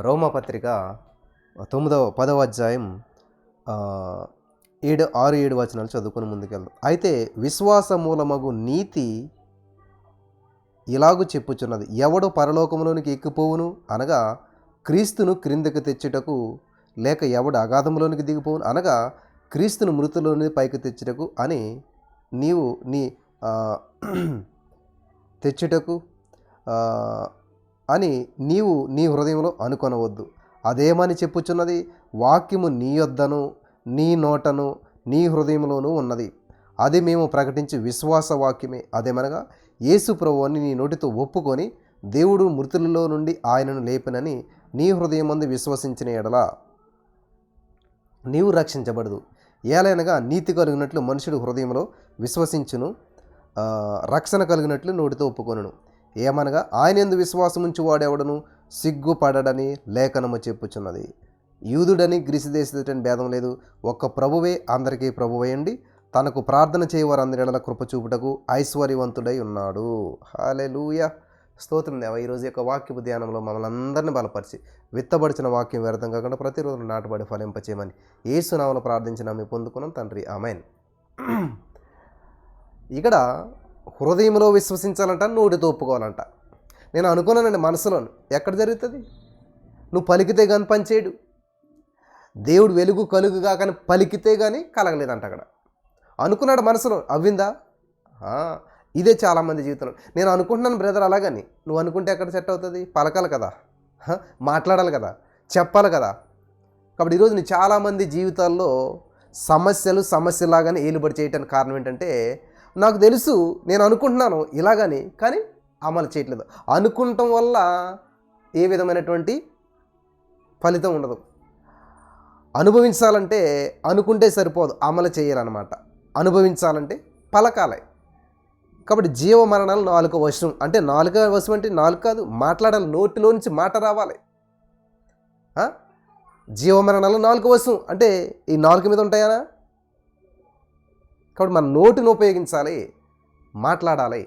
రోమపత్రిక 10వ అధ్యాయం 6-7 వచనాలు చదువుకొని ముందుకెళ్దాం. అయితే విశ్వాస మూలమగు నీతి ఇలాగు చెప్పుచున్నది, ఎవడు పరలోకములోనికి ఎక్కిపోవును అనగా క్రీస్తును క్రిందకు తెచ్చుటకు, లేక ఎవడు అగాధములోనికి దిగిపోవును అనగా క్రీస్తును మృతులోని పైకి తెచ్చుటకు అని నీవు తెచ్చుటకు అని నీవు నీ హృదయంలో అనుకొనవద్దు. అదేమని చెప్పుచున్నది, వాక్యము నీ యొద్దను నీ నోటను నీ హృదయంలోనూ ఉన్నది, అది మేము ప్రకటించి విశ్వాస వాక్యమే. అదేమనగా యేసు ప్రభువుని నీ నోటితో ఒప్పుకొని దేవుడు మృతులలో నుండి ఆయనను లేపినని నీ హృదయమందు విశ్వసించిన ఎడల నీవు రక్షించబడదు. ఏలైనగా నీతి కలిగినట్లు మనుషుడు హృదయంలో విశ్వసించును, రక్షణ కలిగినట్లు నోటితో ఒప్పుకొనును. ఏమనగా ఆయన యందు విశ్వాసముంచు వాడెవడను సిగ్గుపడడని లేఖనము చెప్పుచున్నది. యూదుడని గ్రీసు దేశుడని భేదం లేదు, ఒక్క ప్రభువే అందరికీ ప్రభువయండి, తనకు ప్రార్థన చేయవారు అందరి కృప చూపుటకు ఐశ్వర్యవంతుడై ఉన్నాడు. హల్లెలూయా, స్తోత్రం దేవా. ఈరోజు యొక్క వాక్యపు ధ్యానంలో మమ్మల్ని అందరినీ బలపరిచి విత్తబడిచిన వాక్యం వ్యర్థం కాకుండా ప్రతిరోజు నాటబడి ఫలింపచేయమని యేసు నామములో ప్రార్థించిన మేము పొందుకున్నాం తండ్రి, ఆమేన్. ఇక్కడ హృదయంలో విశ్వసించాలంట, నోటితో ఒప్పుకోవాలంట. నేను అనుకున్నానండి మనసులో, ఎక్కడ జరుగుతుంది? నువ్వు పలికితే కానీ పనిచేయడు. దేవుడు వెలుగు కలుగుగా కానీ పలికితే కానీ కలగలేదంట. అక్కడ అనుకున్నాడు మనసులో, అవ్విందా? ఇదే చాలామంది జీవితంలో. నేను అనుకుంటున్నాను బ్రదర్, అలాగని నువ్వు అనుకుంటే ఎక్కడ సెట్ అవుతుంది? పలకాలి కదా, మాట్లాడాలి కదా, చెప్పాలి కదా. కాబట్టి ఈరోజు నీ చాలామంది జీవితాల్లో సమస్యలాగానే ఏలుబడి చేయటానికి కారణం ఏంటంటే, నాకు తెలుసు నేను అనుకుంటున్నాను ఇలాగని, కానీ అమలు చేయట్లేదు. అనుకుంటాం వల్ల ఏ విధమైనటువంటి ఫలితం ఉండదు. అనుభవించాలంటే అనుకుంటే సరిపోదు, అమలు చేయాలన్నమాట. అనుభవించాలంటే పలకాలి. కాబట్టి జీవ మరణాలు నాలుక వశం. అంటే నాలుక వశం అంటే నాలుక కాదు, మాట్లాడాలి, నోటిలో నుంచి మాట రావాలి. జీవ మరణాలు నాలుక వశం అంటే ఈ నాలుక మీద ఉంటాయా? కాబట్టి మన నోటిని ఉపయోగించాలి, మాట్లాడాలి.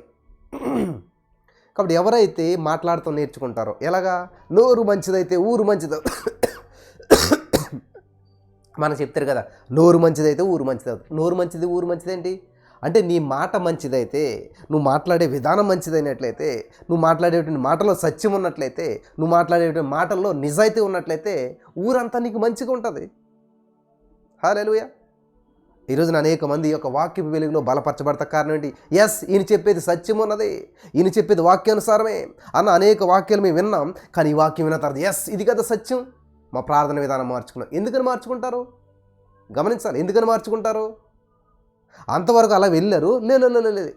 కాబట్టి ఎవరైతే మాట్లాడుతూ నేర్చుకుంటారో, ఎలాగా? నోరు మంచిదైతే ఊరు మంచిది. మనం చెప్తారు కదా, నోరు మంచిదైతే ఊరు మంచిది. నోరు మంచిది ఊరు మంచిది ఏంటి అంటే, నీ మాట మంచిదైతే, నువ్వు మాట్లాడే విధానం మంచిదైనట్లయితే, నువ్వు మాట్లాడేటువంటి మాటలో సత్యం ఉన్నట్లయితే, నువ్వు మాట్లాడేటువంటి మాటల్లో నిజాయితీ ఉన్నట్లయితే ఊరంతా నీకు మంచిగా ఉంటుంది. హల్లెలూయా. ఈరోజున అనేక మంది యొక్క వాక్యపు వెలుగులో బలపరచబడతా కారణం ఏంటి? ఎస్, ఈయన చెప్పేది సత్యం ఉన్నది, ఈయన చెప్పేది వాక్యానుసారమే అన్న అనేక వాక్యాలు మేము విన్నాం. కానీ ఈ వాక్యం విన్న తర్వాత ఎస్, ఇది కదా సత్యం, మా ప్రార్థన విధానం మార్చుకున్నాం. ఎందుకని మార్చుకుంటారు? గమనించాలి, ఎందుకని మార్చుకుంటారు? అంతవరకు అలా వెళ్ళారు, లేదు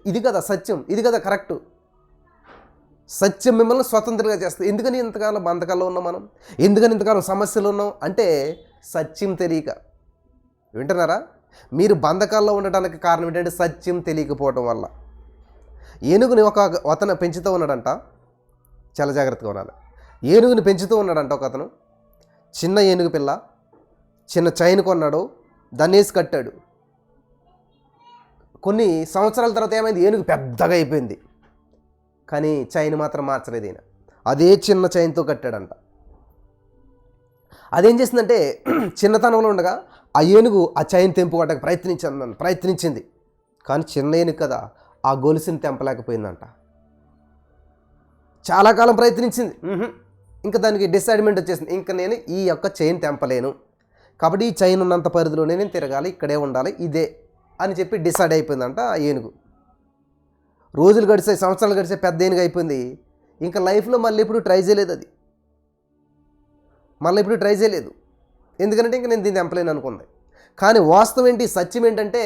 ఇది కదా సత్యం, ఇది కదా కరెక్టు, సత్యం మిమ్మల్ని స్వతంత్రంగా చేస్తుంది. ఎందుకని ఇంతకాలం బంధకాల్లో ఉన్నాం మనం? ఎందుకని ఇంతకాలం సమస్యలు ఉన్నాం అంటే సత్యం తెలియక. వింటున్నారా? మీరు బంధకాల్లో ఉండటానికి కారణం ఏంటంటే సత్యం తెలియకపోవటం వల్ల. ఏనుగుని అతను పెంచుతూ ఉన్నాడంట, చాలా జాగ్రత్తగా ఉండాలి. ఏనుగుని పెంచుతూ ఉన్నాడంట ఒక అతను. చిన్న ఏనుగు పిల్ల, చిన్న చైన్ కొన్నాడు, దాన్ని వేసి కట్టాడు. కొన్ని సంవత్సరాల తర్వాత ఏమైంది? ఏనుగు పెద్దగా అయిపోయింది, కానీ చైన్ మాత్రం మార్చలేదు ఈయన. అదే చిన్న చైన్తో కట్టాడంట. అదేం చేసిందంటే, చిన్నతనంలో ఉండగా ఆ ఏనుగు ఆ చైన్ తెంపుకోవడానికి ప్రయత్నించింది. కానీ చిన్న ఏనుగు కదా, ఆ గొలుసుని తెంపలేకపోయిందంట. చాలా కాలం ప్రయత్నించింది, ఇంకా దానికి డిసైడ్మెంట్ వచ్చేసింది, ఇంకా నేను ఈ యొక్క చైన్ తెంపలేను, కాబట్టి ఈ చైన్ ఉన్నంత పరిధిలోనే నేను తిరగాలి, ఇక్కడే ఉండాలి, ఇదే అని చెప్పి డిసైడ్ అయిపోయిందంట ఆ ఏనుగు. రోజులు గడిచాయి, సంవత్సరాలు గడిచాయి, పెద్ద ఏనుగు అయిపోయింది. ఇంకా లైఫ్లో మళ్ళీ ఇప్పుడు ట్రై చేయలేదు. అది మళ్ళీ ఇప్పుడు ట్రై చేయలేదు. ఎందుకంటే ఇంకా నేను దీన్ని తెంపలేను అనుకుంది. కానీ వాస్తవం ఏంటి, సత్యం ఏంటంటే,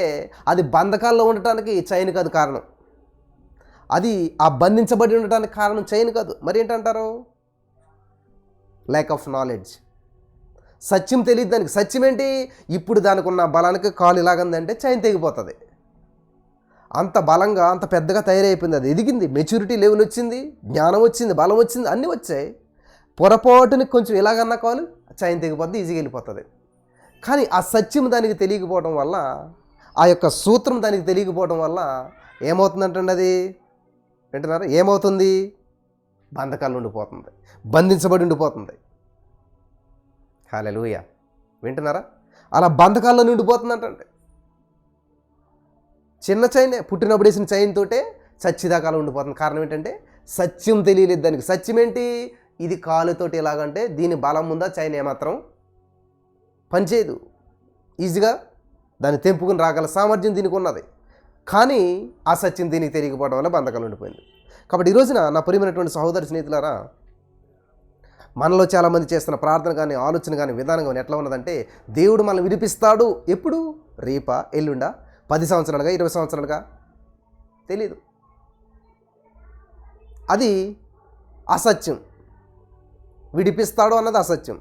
అది బంధకాల్లో ఉండటానికి చైన్ కాదు కారణం. అది ఆ బంధించబడి ఉండటానికి కారణం చైన్ కాదు. మరి ఏంటంటారు? Lack of knowledge. సత్యం తెలియదు దానికి. సత్యం ఏంటి? ఇప్పుడు దానికి ఉన్న బలానికి కాలు ఇలాగందంటే చైన్ తెగిపోతుంది. అంత బలంగా అంత పెద్దగా తయారైపోయింది, అది ఎదిగింది, మెచ్యూరిటీ లెవెల్ వచ్చింది, జ్ఞానం వచ్చింది, బలం వచ్చింది, అన్నీ వచ్చాయి. పొరపాటుని కొంచెం ఇలాగన్నా కాలు చైన్ తెగిపోతుంది, ఈజీగా వెళ్ళిపోతుంది. కానీ ఆ సత్యం దానికి తెలియకపోవడం వల్ల, ఆ యొక్క సూత్రం దానికి తెలియకపోవడం వల్ల ఏమవుతుందంటే, అది వింటున్నారా? ఏమవుతుంది? బంధకాలు ఉండిపోతుంది, బంధించబడి ఉండిపోతుంది. హల్లెలూయా. వింటున్నారా? అలా బంధకాల్లో నిండిపోతుందంటే చిన్న చైనే పుట్టినప్పుడు వేసిన చైన్ తోటే సచ్చిదాకాలం ఉండిపోతుంది. కారణం ఏంటంటే సత్యం తెలియలేదు దానికి. సత్యం ఏంటి? ఇది కాలుతోటి ఎలాగంటే దీని బలం ఉందా, చైన్ ఏమాత్రం పనిచేయదు. ఈజీగా దాన్ని తెంపుకుని రాగల సామర్థ్యం దీనికి ఉన్నది. కానీ ఆ సత్యం దీనికి తెలియకపోవడం వల్ల బంధకాలు ఉండిపోయింది. కాబట్టి ఈ రోజున నా ప్రియమైనటువంటి సహోదరి స్నేహితులారా, మనలో చాలామంది చేస్తున్న ప్రార్థన కానీ, ఆలోచన కానీ, విధానం కానీ ఎట్లా ఉన్నదంటే దేవుడు మనల్ని విడిపిస్తాడు. ఎప్పుడు? రేపా, ఎల్లుండా, 10 సంవత్సరాలుగా, 20 సంవత్సరాలుగా తెలీదు. అది అసత్యం. విడిపిస్తాడు అన్నది అసత్యం.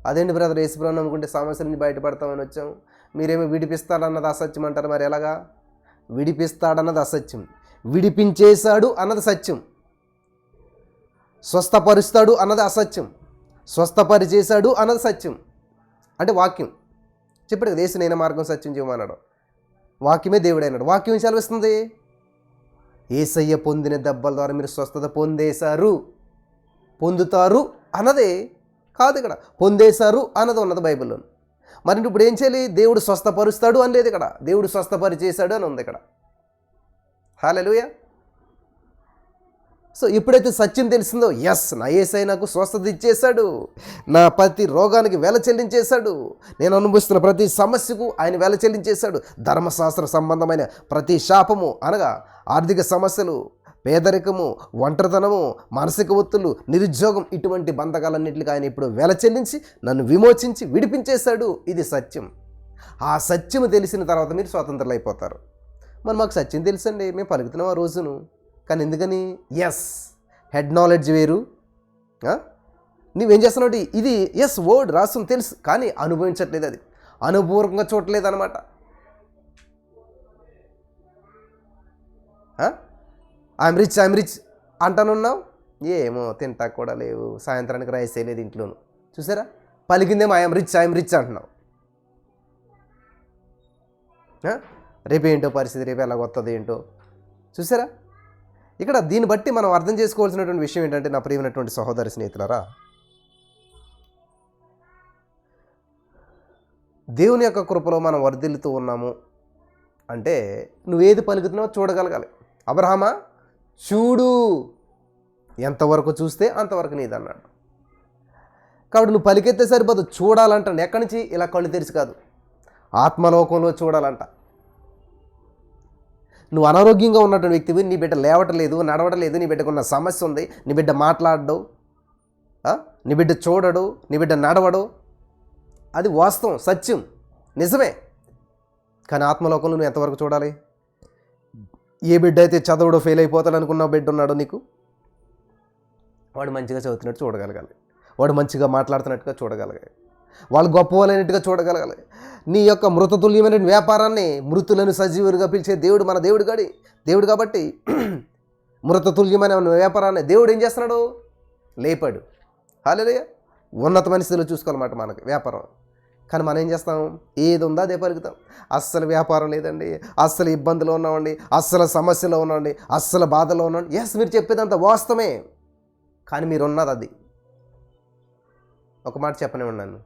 అదేంటి బ్రదర్, యేసుప్రభువుని నమ్ముకుంటే సమస్యల నుంచి బయటపడతామని వచ్చాం, మీరేమో విడిపిస్తాడన్నది అసత్యం అంటారు. మరి ఎలాగా? విడిపిస్తాడన్నది అసత్యం, విడిపించేశాడు అన్నది సత్యం. స్వస్థపరుస్తాడు అన్నది అసత్యం, స్వస్థపరిచేశాడు అన్నది సత్యం. అంటే వాక్యం చెప్పాడు కదా, యేసు నేనే మార్గం సత్యం జీవమన్నాడు. వాక్యమే దేవుడైనాడు. వాక్యం సెలవిస్తుంది, యేసయ్య పొందిన దెబ్బల ద్వారా మీరు స్వస్థత పొందుతారు అన్నదే కాదు ఇక్కడ. పొందేశారు అన్నది ఉన్నది బైబిల్లో. మరి ఇప్పుడు ఏం చేయాలి? దేవుడు స్వస్థపరుస్తాడు అని లేదు ఇక్కడ, దేవుడు స్వస్థపరిచేశాడు అని ఉంది ఇక్కడ. హల్లెలూయా. సో ఎప్పుడైతే సత్యం తెలిసిందో, ఎస్ నా యేసయ్య నాకు స్వస్థత ఇచ్చేశాడు, నా ప్రతి రోగానికి వెల చెల్లించేశాడు, నేను అనుభవిస్తున్న ప్రతి సమస్యకు ఆయన వెల చెల్లించేశాడు, ధర్మశాస్త్ర సంబంధమైన ప్రతి శాపము అనగా ఆర్థిక సమస్యలు, పేదరికము, ఒంటరితనము, మానసిక ఒత్తులు, నిరుద్యోగం, ఇటువంటి బంధకాలన్నింటికి ఆయన ఇప్పుడు వెల చెల్లించి నన్ను విమోచించి విడిపించేశాడు. ఇది సత్యం. ఆ సత్యము తెలిసిన తర్వాత మీరు స్వతంత్రులు అయిపోతారు. మరి మాకు సత్యం తెలుసండి, మేము పలుకుతున్నాం ఆ రోజును, కానీ ఎందుకని? ఎస్ హెడ్ నాలెడ్జ్ వేరు. నువ్వేం చేస్తున్నావు? ఇది ఎస్ వర్డ్ రాస్తుంది తెలుసు, కానీ అనుభవించట్లేదు, అది అనుభూర్వకంగా చూడలేదు అనమాట. ఐఎమ్ రిచ్ అంటానున్నావు, ఏమో తింటా కూడా లేవు, సాయంత్రానికి రైస్ వేయలేదు ఇంట్లోను. చూసారా? పలికిందేమో ఐఎమ్ రిచ్ అంటున్నావు. రేపేంటో పరిస్థితి, రేపు ఎలా వస్తుంది ఏంటో. చూసారా? ఇక్కడ దీన్ని బట్టి మనం అర్థం చేసుకోవాల్సినటువంటి విషయం ఏంటంటే, నా ప్రియమైనటువంటి సహోదరి స్నేహితులారా, దేవుని యొక్క కృపలో మనం వర్ధిల్లుతూ ఉన్నాము అంటే నువ్వేది పలుకుతున్నావో చూడగలగాలి. అబ్రహామా చూడు, ఎంతవరకు చూస్తే అంతవరకు నీదన్నాడు. కాబట్టి నువ్వు పలికెత్తే సరిపోదు, చూడాలంటాను. ఎక్కడి నుంచి? ఇలా కళ్ళు తెరిచి కాదు, ఆత్మలోకంలో చూడాలంట. నువ్వు అనారోగ్యంగా ఉన్నటువంటి వ్యక్తివి, నీ బిడ్డ లేవటలేదు, నడవటలేదు, నీ బిడ్డకున్న సమస్య ఉంది, నీ బిడ్డ మాట్లాడడు, నీ బిడ్డ చూడడు, నీ బిడ్డ నడవడు, అది వాస్తవం, సత్యం, నిజమే. కానీ ఆత్మలోకంలో నువ్వు ఎంతవరకు చూడాలి? ఏ బిడ్డ అయితే చదవడో ఫెయిల్ అయిపోతాడు అనుకున్న బిడ్డ ఉన్నాడు నీకు, వాడు మంచిగా చదువుతున్నట్టు చూడగలగాలి, వాడు మంచిగా మాట్లాడుతున్నట్టుగా చూడగలగాలి, వాళ్ళు గొప్పవాళ్ళైనట్టుగా చూడగలగాలి. నీ యొక్క మృతతుల్యమైన వ్యాపారాన్ని మృతులను సజీవులుగా పిలిచే దేవుడు మన దేవుడు కాబట్టి మృతతుల్యమైన వ్యాపారాన్ని దేవుడు ఏం చేస్తున్నాడు? లేపాడు. హల్లెలూయా. ఉన్నతమైన స్థితిలో చూసుకోవాలన్నమాట మనకి వ్యాపారం. కానీ మనం ఏం చేస్తాం? ఏది ఉందో అదే పలుకుతాం. అస్సలు వ్యాపారం లేదండి, అస్సలు ఇబ్బందులో ఉన్నామండి, అస్సలు సమస్యలో ఉన్నామండి, అస్సలు బాధలో ఉన్నాండి. ఎస్, మీరు చెప్పేదంతా వాస్తవమే, కానీ మీరు ఉన్నది అది. ఒక మాట చెప్పనే ఉన్నాను,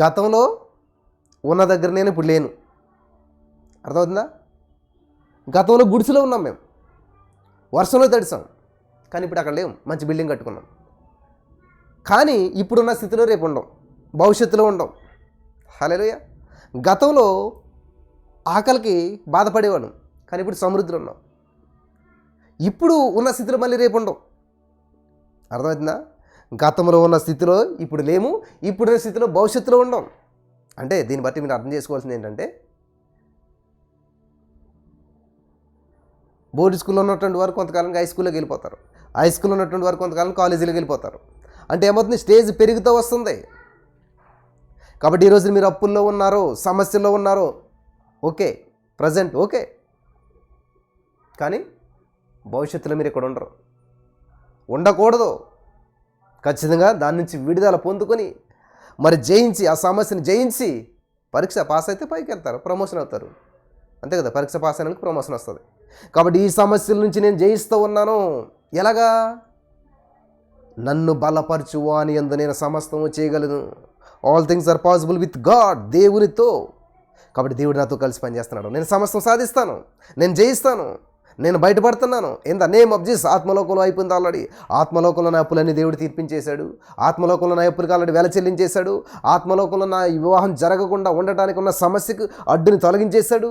గతంలో ఉన్న దగ్గర నేను ఇప్పుడు లేను. అర్థమవుతుందా? గతంలో గుడిసెలో ఉన్నాం, మేము వర్షంలో తడిసాం, కానీ ఇప్పుడు అక్కడ లేము, మంచి బిల్డింగ్ కట్టుకున్నాం. కానీ ఇప్పుడున్న స్థితిలో రేపు ఉండం, భవిష్యత్తులో ఉండం. హల్లెలూయా. గతంలో ఆకలికి బాధపడేవాడు, కానీ ఇప్పుడు సమృద్ధిలో ఉన్నాం. ఇప్పుడు ఉన్న స్థితిలో మళ్ళీ రేపు ఉండం. అర్థమవుతుందా? గతంలో ఉన్న స్థితిలో ఇప్పుడు లేము, ఇప్పుడున్న స్థితిలో భవిష్యత్తులో ఉండం. అంటే దీన్ని బట్టి మీరు అర్థం చేసుకోవాల్సింది ఏంటంటే, బోర్డు స్కూల్లో ఉన్నటువంటి వారు కొంతకాలంగా హై స్కూల్లోకి వెళ్ళిపోతారు, హై స్కూల్లో ఉన్నటువంటి వారు కొంతకాలం కాలేజీలోకి వెళ్ళిపోతారు. అంటే ఏమవుతుంది? స్టేజ్ పెరుగుతూ వస్తుంది. కాబట్టి ఈరోజు మీరు అప్పుల్లో ఉన్నారు, సమస్యల్లో ఉన్నారు, ఓకే, ప్రజెంట్ ఓకే, కానీ భవిష్యత్తులో మీరు ఇక్కడ ఉండరు, ఉండకూడదు. ఖచ్చితంగా దాని నుంచి విడుదల పొందుకొని మరి జయించి, ఆ సమస్యను జయించి పరీక్ష పాస్ అయితే పైకి వెళ్తారు, ప్రమోషన్ అవుతారు. అంతే కదా, పరీక్ష పాస్ అయినందుకు ప్రమోషన్ వస్తుంది. కాబట్టి ఈ సమస్యల నుంచి నేను జయిస్తూ ఉన్నాను. ఎలాగా? నన్ను బలపరచు అని యందు నేను సమస్తము చేయగలను. All things are possible with God, దేవునితో. కాబట్టి దేవుడు నాతో కలిసి పనిచేస్తున్నాడు. నేను సమస్తం సాధిస్తాను, నేను జయిస్తాను, నేను బయటపడుతున్నాను. In the name of Jesus. ఆత్మలోకంలో అయిపోయింది ఆల్రెడీ. ఆత్మలోకంలో నా అప్పులన్నీ దేవుడు తీర్పించేశాడు. ఆత్మలోకంలో నా అప్పులకి ఆల్రెడీ వెల చెల్లించేశాడు. ఆత్మలోకంలో నా వివాహం జరగకుండా ఉండటానికి ఉన్న సమస్యకు అడ్డుని తొలగించేశాడు.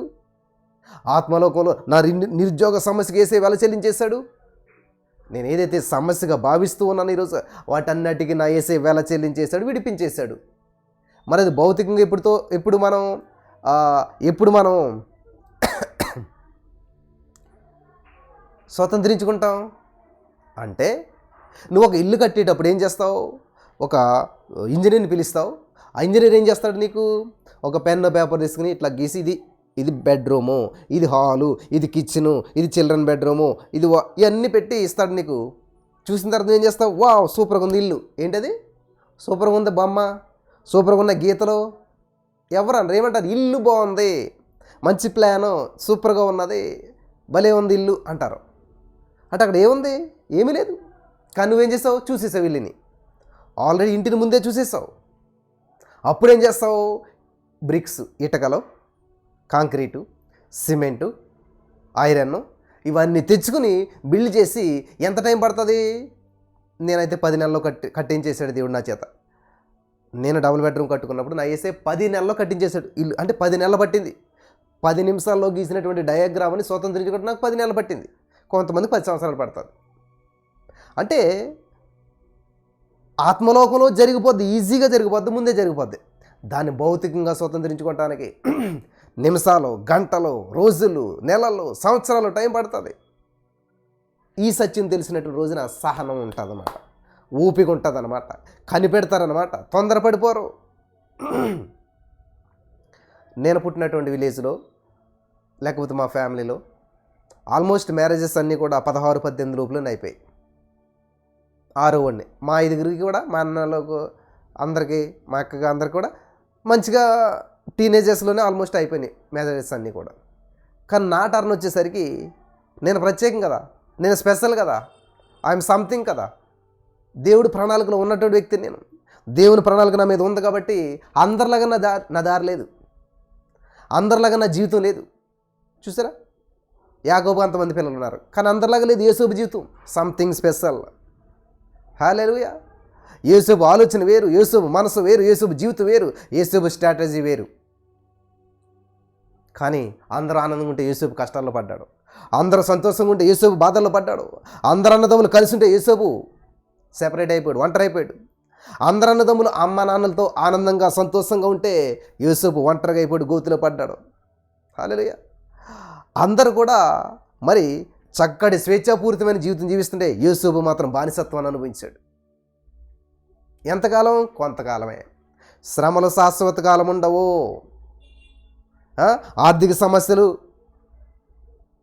ఆత్మలోకంలో నా నిరుద్యోగ సమస్యకి వేసే వెల చెల్లించేశాడు. నేను ఏదైతే సమస్యగా భావిస్తూ ఉన్నాను ఈరోజు, వాటన్నిటికీ నా వేసే వెల చెల్లించేశాడు, విడిపించేశాడు. మరి అది భౌతికంగా ఎప్పుడు మనం స్వతంత్రించుకుంటాం అంటే, నువ్వు ఒక ఇల్లు కట్టేటప్పుడు ఏం చేస్తావు? ఒక ఇంజనీర్ని పిలుస్తావు. ఆ ఇంజనీర్ ఏం చేస్తాడు? నీకు ఒక పెన్ పేపర్ తీసుకుని ఇట్లా గీసి ఇది బెడ్రూము, ఇది హాలు, ఇది కిచెను, ఇది చిల్డ్రన్ బెడ్రూము, ఇవన్నీ పెట్టి ఇస్తాడు నీకు. చూసిన తర్వాత ఏం చేస్తావు? వావ్, సూపర్గా ఉంది ఇల్లు. ఏంటది? సూపర్గా ఉంది బొమ్మ, సూపర్గా ఉన్న గీతలు. ఎవరన్నారు? ఏమంటారు? ఇల్లు బాగుంది, మంచి ప్లాను, సూపర్గా ఉన్నది, భలే ఉంది ఇల్లు అంటారు. అంటే అక్కడ ఏముంది? ఏమీ లేదు. కానీ నువ్వేం చేస్తావు? చూసేసావు ఇల్లుని. ఆల్రెడీ ఇంటిని ముందే చూసేసావు. అప్పుడేం చేస్తావు? బ్రిక్స్, ఇటకలు, కాంక్రీటు, సిమెంటు, ఐరన్ ఇవన్నీ తెచ్చుకుని బిల్డ్ చేసి ఎంత టైం పడుతుంది? నేనైతే 10 నెలల్లో కట్టించేశాడు దేవుడు నా చేత. నేను డబుల్ బెడ్రూమ్ కట్టుకున్నప్పుడు నా వేసే 10 నెలల్లో కట్టించేశాడు ఇల్లు. అంటే 10 నెలలు పట్టింది. 10 నిమిషాల్లో గీసినటువంటి డయాగ్రామ్ని స్వతంత్రించుకుంటే నాకు 10 నెలలు పట్టింది. కొంతమందికి 10 సంవత్సరాలు పడుతుంది. అంటే ఆత్మలోకంలో జరిగిపోద్ది, ఈజీగా జరిగిపోద్ది, ముందే జరిగిపోద్ది. దాన్ని భౌతికంగా స్వతంత్రించుకోవటానికి నిమిషాలు, గంటలు, రోజులు, నెలలు, సంవత్సరాలు టైం పడుతుంది. ఈ సత్యం తెలిసినటువంటి రోజున సహనం ఉంటుందన్నమాట, ఓపిక ఉంటుందన్నమాట, కనిపెడతారన్నమాట, తొందరపడిపోరు. నేను పుట్టినటువంటి విలేజ్లో లేకపోతే మా ఫ్యామిలీలో ఆల్మోస్ట్ మ్యారేజెస్ అన్నీ కూడా 16-18 లోపులోనే అయిపోయాయి. 6 వాడిని. మా 5గురికి కూడా, మా అన్నలకు అందరికీ, మా అక్కగా అందరికి కూడా మంచిగా టీనేజర్స్లోనే ఆల్మోస్ట్ అయిపోయినాయి మ్యారేజెస్ అన్నీ కూడా. కానీ నా టర్న్ వచ్చేసరికి నేను ప్రత్యేకం కదా, నేను స్పెషల్ కదా, ఐఎమ్ సంథింగ్ కదా. దేవుడి ప్రణాళికలో ఉన్నటువంటి వ్యక్తిని నేను. దేవుని ప్రణాళిక నా మీద ఉంది కాబట్టి అందరిలాగా నా దారి లేదు, అందరిలాగా నా జీవితం లేదు. చూసారా? యాకోబు అంతమంది పిల్లలు ఉన్నారు, కానీ అందరిలాగా లేదు యేసోబు జీవితం. Something special. హల్లెలూయా. యేసోబు ఆలోచన వేరు, యేసోబు మనసు వేరు, యేసోబు జీవితం వేరు, యేసోబు స్ట్రాటజీ వేరు. కానీ అందరూ ఆనందంగా ఉంటే యేసోబు కష్టాల్లో పడ్డాడు, అందరూ సంతోషంగా ఉంటే యేసోబు బాధల్లో పడ్డాడు, అందరు అన్నదమ్ములు కలిసి ఉంటే యేసోబు సెపరేట్ అయిపోయాడు, ఒంటరి అయిపోయాడు. అందరు అన్నదమ్ములు అమ్మ నాన్నలతో ఆనందంగా సంతోషంగా ఉంటే యేసోబు ఒంటరిగా అయిపోయాడు, గోతిలో పడ్డాడు. హల్లెలూయా. అందరూ కూడా మరి చక్కటి స్వేచ్ఛాపూరితమైన జీవితం జీవిస్తుంటే యేసోబు మాత్రం బానిసత్వాన్ని అనుభవించాడు. ఎంతకాలం? కొంతకాలమే. శ్రమలు శాశ్వత కాలం ఉండవు. ఆర్థిక సమస్యలు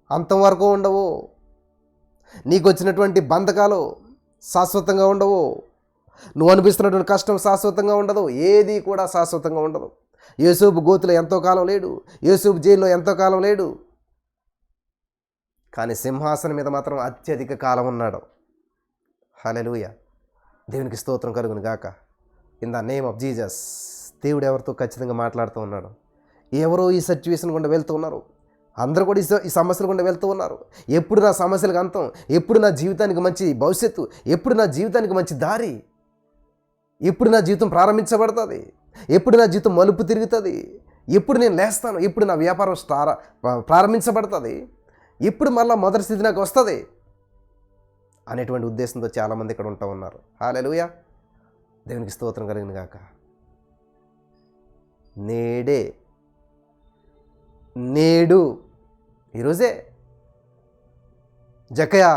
అంతం వరకు ఉండవు. నీకు వచ్చినటువంటి బంధకాలు శాశ్వతంగా ఉండవు. నువ్వు అనిపిస్తున్నటువంటి కష్టం శాశ్వతంగా ఉండదు. ఏది కూడా శాశ్వతంగా ఉండదు. యేసోబు గోతిలో ఎంతో కాలం లేడు, యేసోబు జైల్లో ఎంతో కాలం లేడు, కానీ సింహాసనం మీద మాత్రం అత్యధిక కాలం ఉన్నాడు. హల్లెలూయా. దేవునికి స్తోత్రం కలుగును గాక. In the name of Jesus. దేవుడు ఎవరితో ఖచ్చితంగా మాట్లాడుతూ ఉన్నాడు. ఎవరో ఈ సిచ్యువేషన్ గుండా వెళ్తూ ఉన్నారు, అందరూ కూడా ఈ సమస్యల గుండా వెళ్తూ ఉన్నారు. ఎప్పుడు నా సమస్యలకు అంతం, ఎప్పుడు నా జీవితానికి మంచి భవిష్యత్తు, ఎప్పుడు నా జీవితానికి మంచి దారి, ఎప్పుడు నా జీవితం ప్రారంభించబడుతుంది, ఎప్పుడు నా జీవితం మలుపు తిరుగుతుంది, ఎప్పుడు నేను లేస్తాను, ఎప్పుడు నా వ్యాపారం ప్రారంభించబడుతుంది, ఎప్పుడు మళ్ళీ మొదటి స్థితి నాకు వస్తుంది అనేటువంటి ఉద్దేశంతో చాలామంది ఇక్కడ ఉంటూ ఉన్నారు. హల్లెలూయా. దేవునికి స్తోత్రం కలిగిన గాక. నేడు ఈరోజే జక్కయ్య,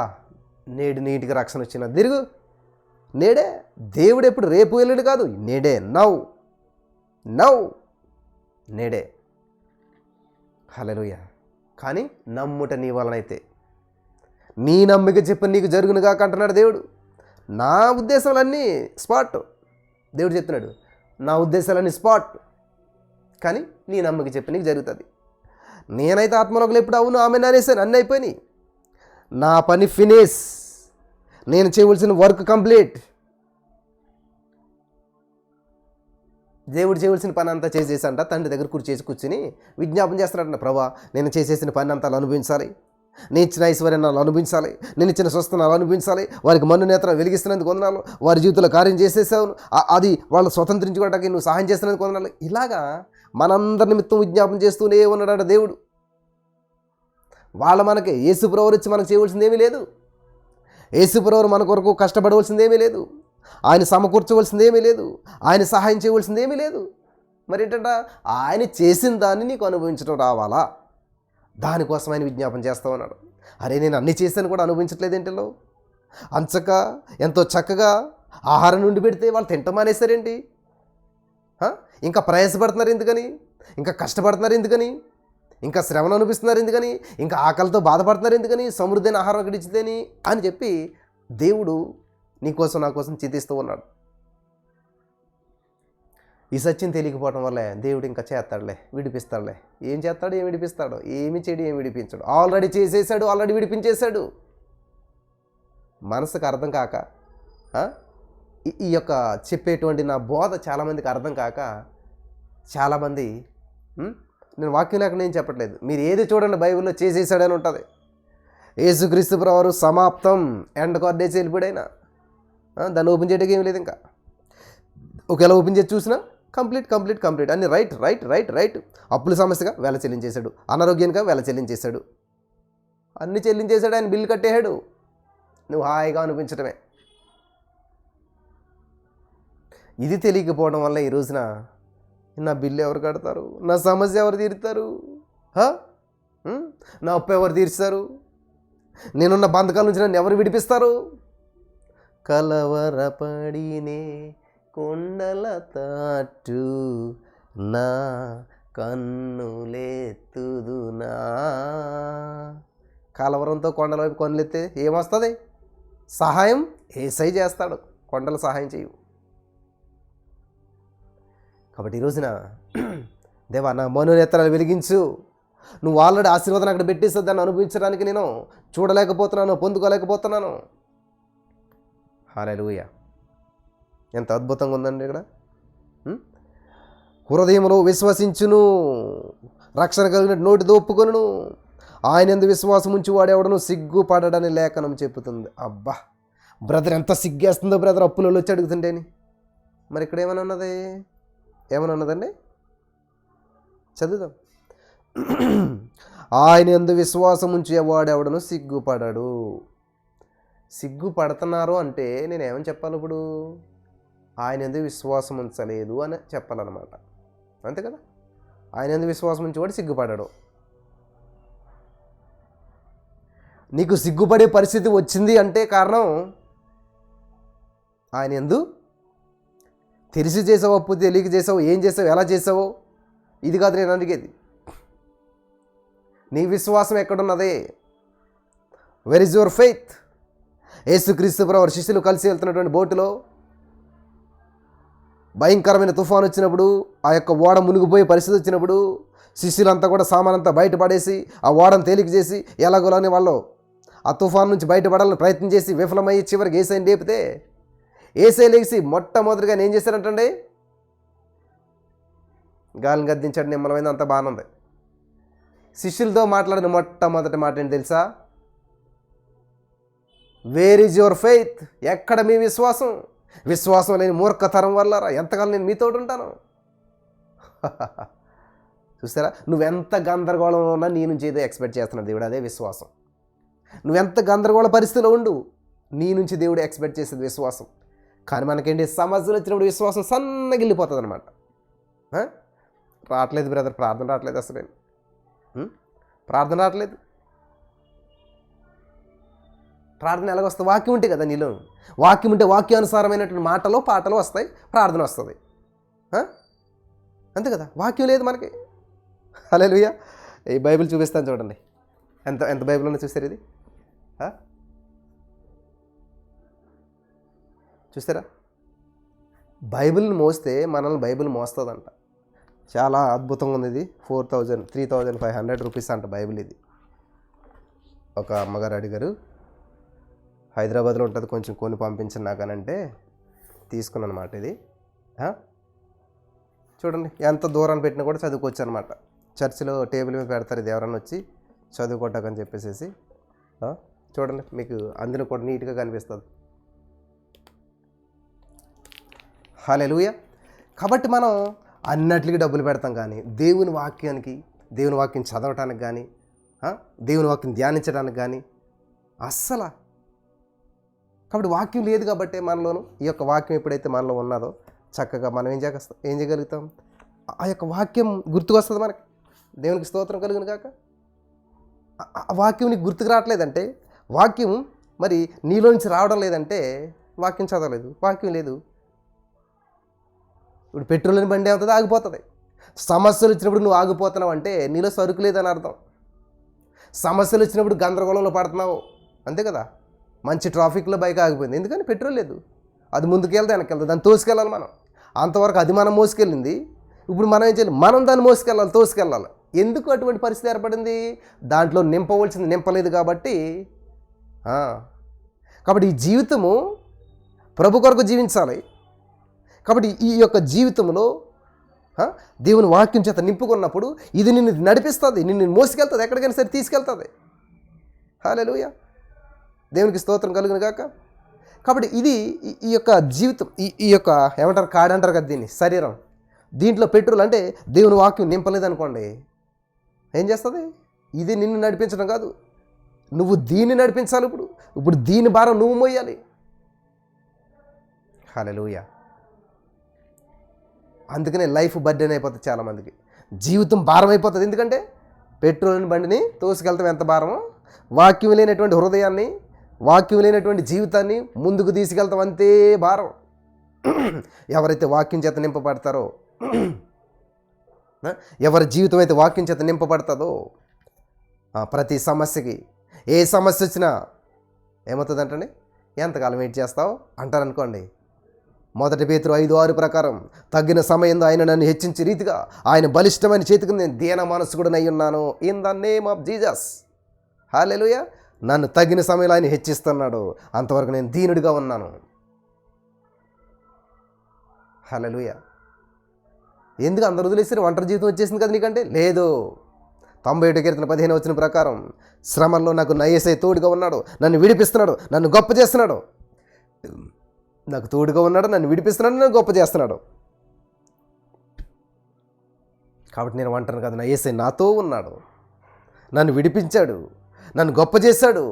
నేడు నీటికి రక్షణ వచ్చిన తిరుగు. నేడే. దేవుడు ఎప్పుడు రేపు వెళ్ళాడు కాదు, నేడే. నౌ నేడే. హల్లెలూయా. కానీ నమ్ముట నీ వలనైతే, నీ నమ్మిక చెప్పి నీకు జరుగునుగా అంటున్నాడు దేవుడు. నా ఉద్దేశాలన్నీ స్పాట్. దేవుడు చెప్తున్నాడు, నా ఉద్దేశాలన్నీ స్పాట్, కానీ నీ నమ్మిక చెప్పి నీకు జరుగుతుంది. నేనైతే ఆత్మలోకలు ఎప్పుడు అవును ఆమె అనేసాను, అన్నీ అయిపోయినాయి. నా పని ఫినిష్, నేను చేయవలసిన వర్క్ కంప్లీట్. దేవుడు చేయవలసిన పని అంతా చేసేసంట తండ్రి దగ్గర కూర్చుని విజ్ఞాపన చేస్తున్నాడంట, ప్రభా నేను చేసేసిన పని అంతా అనుభవించాలి, నేను ఇచ్చిన ఐశ్వర్యాన్ని వాళ్ళు అనుభవించాలి, నేను ఇచ్చిన స్వస్థనాలు అనుభవించాలి, వారికి మన్ను నేత్రం వెలిగిస్తున్నందుకు వందనాలు, వారి జీవితంలో కార్యం చేసేసావు, అది వాళ్ళు స్వతంత్రించుకోవడానికి నువ్వు సహాయం చేస్తున్నందుకు వందనాలు. ఇలాగా మనందరి నిమిత్తం విజ్ఞాపన చేస్తూనే ఉన్నాడు దేవుడు. మనకి యేసుప్రభువు వచ్చి మనకు చేయవలసిందేమీ లేదు, యేసుప్రభువు మన కొరకు కష్టపడవలసిందేమీ లేదు, ఆయన సమకూర్చవలసిందేమీ లేదు, ఆయన సహాయం చేయవలసిందేమీ లేదు. మరి ఏంటంట, ఆయన చేసిన దాన్ని నీకు అనుభవించడం రావాలా, దానికోసం ఆయన విజ్ఞాపన చేస్తూ ఉన్నాడు. అరే నేను అన్నీ చేశాను కూడా అనుభవించట్లేదు ఏంటిలో, అంచక ఎంతో చక్కగా ఆహారం నుండి పెడితే వాళ్ళు తింటం మానేస్తారేంటి, ఇంకా ప్రయాసపడుతున్నారు ఎందుకని, ఇంకా కష్టపడుతున్నారు ఎందుకని, ఇంకా శ్రమను అనిపిస్తున్నారు ఎందుకని, ఇంకా ఆకలితో బాధపడుతున్నారు ఎందుకని, సమృద్ధైన ఆహారం అక్కడ ఇచ్చితేని అని చెప్పి దేవుడు నీకోసం నా కోసం చింతిస్తూ ఉన్నాడు. ఈ సత్యం తెలియకపోవడం వల్లే దేవుడు ఇంకా చేస్తాడులే, విడిపిస్తాడులే. ఏం చేస్తాడు, ఏం విడిపిస్తాడు, ఏమి చెడు ఏం విడిపించాడు, ఆల్రెడీ చేసేసాడు, ఆల్రెడీ విడిపించేశాడు. మనసుకు అర్థం కాక ఈ యొక్క చెప్పేటువంటి నా బోధ చాలామందికి అర్థం కాక చాలామంది, నేను వాక్యం లేకుండా ఏం చెప్పట్లేదు, మీరు ఏది చూడండి బైబిల్లో చేసేసాడని ఉంటుంది. యేసుక్రీస్తు ప్రభువు సమాప్తం, ఎండ్ కార్డేసి వెళ్ళిపోయాడు. దాన్ని ఓపెన్ చేయడానికి ఏం లేదు, ఇంకా ఒకవేళ ఓపెన్ చేసి చూసినా కంప్లీట్ అన్ని రైట్. అప్పుల సమస్యగా వేల చెల్లించేశాడు, అనారోగ్యానికి వేల చెల్లించేశాడు, అన్ని చెల్లించేశాడు, ఆయన బిల్లు కట్టేశాడు. నువ్వు హాయిగా అనిపించడమే. ఇది తెలియకపోవడం వల్ల ఈ రోజున నా బిల్లు ఎవరు కడతారు, నా సమస్య ఎవరు తీరుతారు, నా అప్పు ఎవరు తీరుస్తారు, నేనున్న బంధకాల నుంచి నన్ను ఎవరు విడిపిస్తారు, కలవరపడినే కొండల తాటు నా కన్నులెత్తుదునా. కలవరంతో కొండల వైపు కన్నులెత్తే ఏమొస్తుంది, సహాయం యేసయ్య చేస్తాడు, కొండల సహాయం చేయవు. కాబట్టి ఈ రోజున దేవా నా మనోనేత్రాలు వెలిగించు, నువ్వు ఆల్రెడీ ఆశీర్వాదం అక్కడ పెట్టేస్తావు, దాన్ని అనుభవించడానికి నేను చూడలేకపోతున్నాను, పొందుకోలేకపోతున్నాను. హల్లెలూయా. ఎంత అద్భుతంగా ఉందండి ఇక్కడ. హృదయంలో విశ్వసించును, రక్షణ కలిగిన నోటితో ఒప్పుకొనును, ఆయన యందు విశ్వాసం ఉంచి వాడెవడను సిగ్గుపడడని లేఖనం చెప్పుతుంది. అబ్బా బ్రదర్, ఎంత సిగ్గేస్తుందో బ్రదర్, అప్పులలో వచ్చి అడుగుతుంటేని. మరి ఇక్కడ ఏమైనా ఉన్నదండి, చదువుదాం. ఆయన యందు విశ్వాసం ఉంచి వాడెవడను సిగ్గుపడడు. సిగ్గుపడుతున్నారు అంటే నేనేమని చెప్పాలి ఇప్పుడు, ఆయన యందు విశ్వాసం ఉంచలేదు అని చెప్పాలన్నమాట, అంతే కదా. ఆయన యందు విశ్వాసం ఉంచేవాడు సిగ్గుపడాడు. నీకు సిగ్గుపడే పరిస్థితి వచ్చింది అంటే కారణం ఆయన యందు తెలిసి చేసావు, అప్పు తెలియక చేసావు, ఏం చేసావు, ఎలా చేసావో ఇది కాదు నేను అడిగేది. నీ విశ్వాసం ఎక్కడున్నదే, వెర్ ఇస్ యువర్ ఫెయిత్? యేసుక్రీస్తు ప్రభువు శిష్యులు కలిసి వెళ్తున్నటువంటి బోటులో భయంకరమైన తుఫాను వచ్చినప్పుడు, ఆ యొక్క ఓడ మునిగిపోయే పరిస్థితి వచ్చినప్పుడు శిష్యులంతా కూడా సామానంతా బయటపడేసి ఆ ఓడను తేలిక చేసి ఎలాగోలని వాళ్ళు ఆ తుఫాను నుంచి బయటపడాలని ప్రయత్నం చేసి విఫలమయ్యి చివరికి యేసయ్యని లేపితే యేసయ్య లేచి మొట్టమొదటిగా ఏం చేశారంటండి, గాలిని గద్దించాడు, నిమ్మలమైంది, అంత బాగానే ఉంది. శిష్యులతో మాట్లాడిన మొట్టమొదటి మాట ఏంటి తెలుసా, వేర్ ఈజ్ యువర్ ఫెయిత్? ఎక్కడ మీ విశ్వాసం? విశ్వాసం లేని మూర్ఖతరం వల్ల ఎంతకాలం నేను మీతో ఉంటాను. చూస్తారా, నువ్వెంత గందరగోళంలో ఉన్నా నీ నుంచి ఏదో ఎక్స్పెక్ట్ చేస్తున్నాడు దేవుడు, అదే విశ్వాసం. నువ్వెంత గందరగోళ పరిస్థితిలో ఉండు, నీ నుంచి దేవుడు ఎక్స్పెక్ట్ చేసేది విశ్వాసం. కానీ మనకేంటి, సమస్యలు వచ్చినప్పుడు విశ్వాసం సన్నగిల్లిపోతుంది అనమాట. రావట్లేదు బ్రదర్, ప్రార్థన రావట్లేదు, అసలు ప్రార్థన రావట్లేదు. ప్రార్థన ఎలాగొస్తుంది? వాక్యం ఉంటే కదా నీలో, వాక్యం ఉంటే వాక్యానుసారమైనటువంటి మాటలు పాటలు వస్తాయి, ప్రార్థన వస్తుంది, అంతే కదా. వాక్యం లేదు మనకి. హల్లెలూయా. ఈ బైబిల్ చూపిస్తాను చూడండి, ఎంత ఎంత బైబిల్ ఉన్నా చూస్తారు, ఇది చూస్తారా? బైబిల్ని మోస్తే మనల్ని బైబిల్ మోస్తుందంట. చాలా అద్భుతంగా ఉంది ఇది. 3,500 రూపీస్ అంట బైబిల్ ఇది. ఒక అమ్మగారు అడిగారు, హైదరాబాద్లో ఉంటుంది, కొంచెం కొని పంపించండి నాకనంటే తీసుకున్నాను అనమాట ఇది. చూడండి ఎంత దూరాన్ని పెట్టినా కూడా చదువుకోవచ్చు అనమాట. చర్చిలో టేబుల్ మీద పెడతారు, ఇది ఎవరన్నా వచ్చి చదువుకోవటాకని చెప్పేసి. చూడండి మీకు అందులో కూడా నీట్గా కనిపిస్తుంది. హల్లెలూయా. కాబట్టి మనం అన్నట్లకి డబ్బులు పెడతాం, కానీ దేవుని వాక్యం చదవటానికి కానీ దేవుని వాక్యం ధ్యానించడానికి కానీ అస్సలు. కాబట్టి వాక్యం లేదు కాబట్టి మనలోను ఈ యొక్క వాక్యం ఎప్పుడైతే మనలో ఉన్నదో చక్కగా మనం ఏం చేయగలుగుతాం, ఆ యొక్క వాక్యం గుర్తుకొస్తుంది మనకి. దేవునికి స్తోత్రం కలుగును కాక. ఆ వాక్యం నీకు గుర్తుకు రావట్లేదంటే, వాక్యం మరి నీలో నుంచి రావడం లేదంటే వాక్యం చదవలేదు, వాక్యం లేదు. ఇప్పుడు పెట్రోల్ బండి అవుతుంది, ఆగిపోతుంది. సమస్యలు వచ్చినప్పుడు నువ్వు ఆగిపోతున్నావు అంటే నీలో సరుకు లేదని అర్థం. సమస్యలు వచ్చినప్పుడు గందరగోళంలో పడుతున్నావు, అంతే కదా. మంచి ట్రాఫిక్లో బైక్ ఆగిపోయింది, ఎందుకని పెట్రోల్ లేదు. అది ముందుకెళ్తే వెనకెళ్తుంది, దాన్ని తోసుకెళ్ళాలి మనం. అంతవరకు అది మనం మోసుకెళ్ళింది, ఇప్పుడు మనం ఏం చేయాలి, మనం దాన్ని మోసుకెళ్ళాలి, తోసుకెళ్ళాలి. ఎందుకు అటువంటి పరిస్థితి ఏర్పడింది, దాంట్లో నింపవలసింది నింపలేదు కాబట్టి. కాబట్టి ఈ జీవితము ప్రభు కొరకు జీవించాలి. కాబట్టి ఈ యొక్క జీవితంలో దేవుని వాక్యం చేత నింపుకున్నప్పుడు ఇది నిన్ను నడిపిస్తుంది, నిన్ను మోసుకెళ్తుంది, ఎక్కడికైనా సరే తీసుకెళ్తుంది. హల్లెలూయా, దేవునికి స్తోత్రం కలుగును గాక. కాబట్టి ఇది ఈ యొక్క జీవితం, ఈ యొక్క ఏమంటారు, కాడి అంటారు కదా దీన్ని, శరీరం. దీంట్లో పెట్రోల్ అంటే దేవుని వాక్యం నింపలేదనుకోండి, ఏం చేస్తుంది, ఇది నిన్ను నడిపించడం కాదు, నువ్వు దీన్ని నడిపించాలి. ఇప్పుడు దీని భారం నువ్వు మోయాలి. హల్లెలూయా. అందుకనే లైఫ్ బర్డెన్ అయిపోతుంది చాలామందికి, జీవితం భారం అయిపోతుంది. ఎందుకంటే పెట్రోల్ బండిని తోసుకెళ్తాం ఎంత భారమో, వాక్యం లేనటువంటి హృదయాన్ని, వాక్యం లేనటువంటి జీవితాన్ని ముందుకు తీసుకెళ్తాం అంతే భారం. ఎవరైతే వాక్యం చేత నింపబడతారో, ఎవరి జీవితం అయితే వాక్యం చేత నింపబడుతుందో, ప్రతి సమస్యకి, ఏ సమస్య వచ్చినా ఏమవుతుందంటండి, ఎంతకాలం వెయిట్ చేస్తావు అంటారనుకోండి. 1 పేతురు 5:6 ప్రకారం, తగిన సమయంలో ఆయన నన్ను హెచ్చించే రీతిగా ఆయన బలిష్టమైన చేతికి నేను దీన మనస్కుడనై ఉన్నాను. In the name of Jesus. Hallelujah. నన్ను తగిన సమయంలో ఆయన హెచ్చిస్తున్నాడు, అంతవరకు నేను దీనుడిగా ఉన్నాను. హల్లెలూయా. ఎందుకు అందరు వదిలేసారు, ఒంటరి జీవితం వచ్చేసింది కదా నీకంటే? లేదు. 91 కీర్తన 15 వచనం ప్రకారం, శ్రమల్లో నాకు నా యేసయ్య తోడుగా ఉన్నాడు, నన్ను విడిపిస్తున్నాడు, నన్ను గొప్ప చేస్తున్నాడు. నాకు తోడుగా ఉన్నాడు, నన్ను విడిపిస్తున్నాడు, నన్ను గొప్ప చేస్తున్నాడు. కాబట్టి నేను అంటాను కదా, నా యేసయ్య నాతో ఉన్నాడు, నన్ను విడిపించాడు, నన్ను గొప్ప చేశాడు.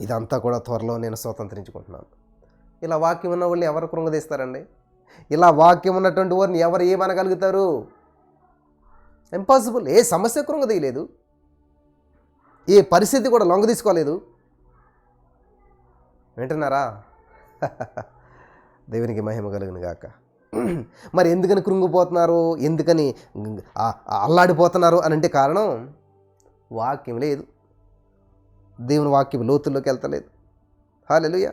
ఇదంతా కూడా త్వరలో నేను స్వతంత్రించుకుంటున్నాను. ఇలా వాక్యం ఉన్న వాళ్ళని ఎవరు కృంగదీస్తారండి? ఇలా వాక్యం ఉన్నటువంటి వారిని ఎవరు ఏమనగలుగుతారు? ఇంపాసిబుల్. ఏ సమస్య కృంగదీయలేదు, ఏ పరిస్థితి కూడా లొంగ తీసుకోలేదు. వింటున్నారా? దేవునికి మహిమ కలుగును గాక. మరి ఎందుకని కృంగిపోతున్నారు, ఎందుకని అల్లాడిపోతున్నారు అని అంటే కారణం వాక్యం లేదు, దేవుని వాక్యం లోతుల్లోకి వెళ్తలేదు. హల్లెలూయా.